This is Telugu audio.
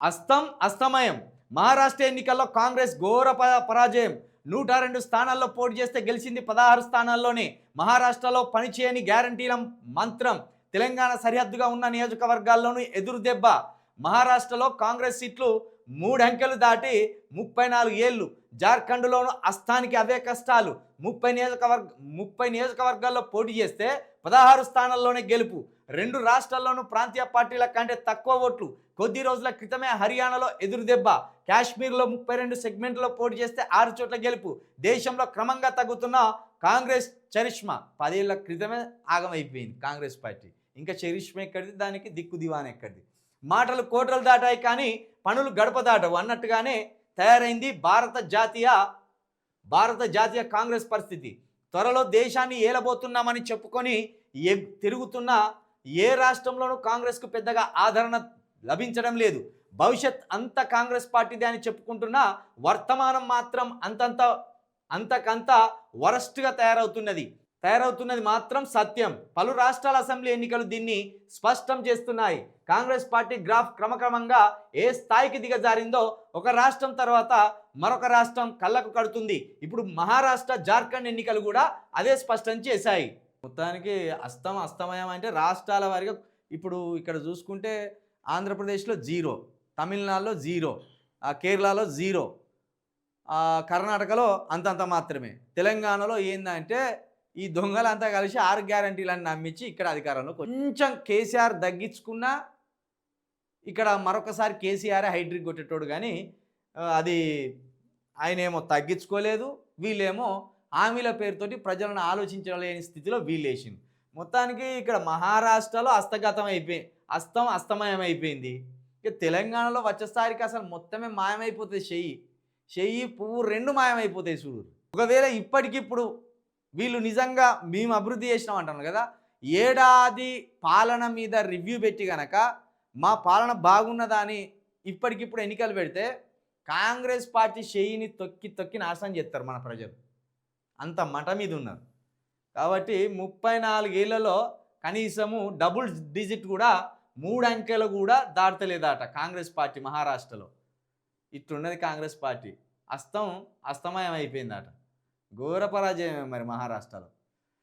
అస్తమయం. మహారాష్ట్ర ఎన్నికల్లో కాంగ్రెస్ ఘోర పరాజయం. 102 స్థానాల్లో పోటీ చేస్తే గెలిచింది 16 స్థానాల్లోనే. మహారాష్ట్రలో పనిచేయని గ్యారంటీల మంత్రం. తెలంగాణ సరిహద్దుగా ఉన్న నియోజకవర్గాల్లోనూ ఎదురుదెబ్బ. మహారాష్ట్రలో కాంగ్రెస్ సీట్లు 3 అంకెలు దాటి 34 ఏళ్లు. జార్ఖండ్లోనూ అస్థానికి అవే కష్టాలు. 30 నియోజకవర్గాల్లో పోటీ చేస్తే 16 స్థానాల్లోనే గెలుపు. 2 రాష్ట్రాల్లోనూ ప్రాంతీయ పార్టీల కంటే తక్కువ ఓట్లు. కొద్ది రోజుల క్రితమే హర్యానాలో ఎదురుదెబ్బ. కాశ్మీర్లో 32 సెగ్మెంట్లో పోటీ చేస్తే 6 చోట్ల గెలుపు. దేశంలో క్రమంగా తగ్గుతున్న కాంగ్రెస్ చరిష్మా. 10 ఏళ్ల క్రితమే ఆగమైపోయింది కాంగ్రెస్ పార్టీ. ఇంకా చరిష్మా ఎక్కడిది, దానికి దిక్కు దివాన్ ఎక్కడిది. మాటలు కోటలు దాటాయి కానీ పనులు గడప దాటవు అన్నట్టుగానే తయారైంది భారత జాతీయ కాంగ్రెస్ పరిస్థితి. త్వరలో దేశాన్ని ఏలబోతున్నామని చెప్పుకొని తిరుగుతున్న ఏ రాష్ట్రంలోనూ కాంగ్రెస్కు పెద్దగా ఆదరణ లభించడం లేదు. భవిష్యత్ అంతా కాంగ్రెస్ పార్టీదే అని చెప్పుకుంటున్న వర్తమానం మాత్రం అంతకంత వరస్ట్గా తయారవుతున్నది మాత్రం సత్యం. పలు రాష్ట్రాల అసెంబ్లీ ఎన్నికలు దీన్ని స్పష్టం చేస్తున్నాయి. కాంగ్రెస్ పార్టీ గ్రాఫ్ క్రమక్రమంగా ఏ స్థాయికి దిగజారిందో ఒక రాష్ట్రం తర్వాత మరొక రాష్ట్రం కళ్ళకు కడుతుంది. ఇప్పుడు మహారాష్ట్ర, జార్ఖండ్ ఎన్నికలు కూడా అదే స్పష్టం చేశాయి. మొత్తానికి అస్తమయం అంటే రాష్ట్రాల వారిగా ఇప్పుడు ఇక్కడ చూసుకుంటే ఆంధ్రప్రదేశ్లో 0, తమిళనాడులో 0, కేరళలో 0, కర్ణాటకలో అంతంత మాత్రమే. తెలంగాణలో ఏందంటే ఈ దొంగలంతా కలిసి 6 గ్యారంటీలను నమ్మించి ఇక్కడ అధికారంలో కొంచెం కేసీఆర్ తగ్గించుకున్నా ఇక్కడ మరొకసారి కేసీఆర్ హైడ్రిక్ కొట్టేటోడు. కానీ అది ఆయనేమో తగ్గించుకోలేదు, వీళ్ళేమో హామీల పేరుతోటి ప్రజలను ఆలోచించలేని స్థితిలో వీళ్ళేసింది. మొత్తానికి ఇక్కడ మహారాష్ట్రలో అస్తమయం అయిపోయింది. ఇక తెలంగాణలో వచ్చేసరికి అసలు మొత్తమే మాయమైపోతుంది. చెయ్యి పువ్వు 2 మాయమైపోతాయి చూడు. ఒకవేళ ఇప్పటికిప్పుడు వీళ్ళు నిజంగా మేము అభివృద్ధి చేసినాం అంటున్నారు కదా, ఏడాది పాలన మీద రివ్యూ పెట్టి కనుక మా పాలన బాగున్నదా అని ఇప్పటికిప్పుడు ఎన్నికలు పెడితే కాంగ్రెస్ పార్టీ చెయ్యిని తొక్కి నాశనం చేస్తారు మన ప్రజలు. అంత మట మీద ఉన్నారు. కాబట్టి 34 ఏళ్లలో కనీసము డబుల్ డిజిట్ కూడా 3 అంకెలు కూడా దాటలేదట కాంగ్రెస్ పార్టీ మహారాష్ట్రలో. ఇట్లున్నది కాంగ్రెస్ పార్టీ. అస్తమయం అయిపోయిందట. ఘోర పరాజయమే మరి మహారాష్ట్రలో.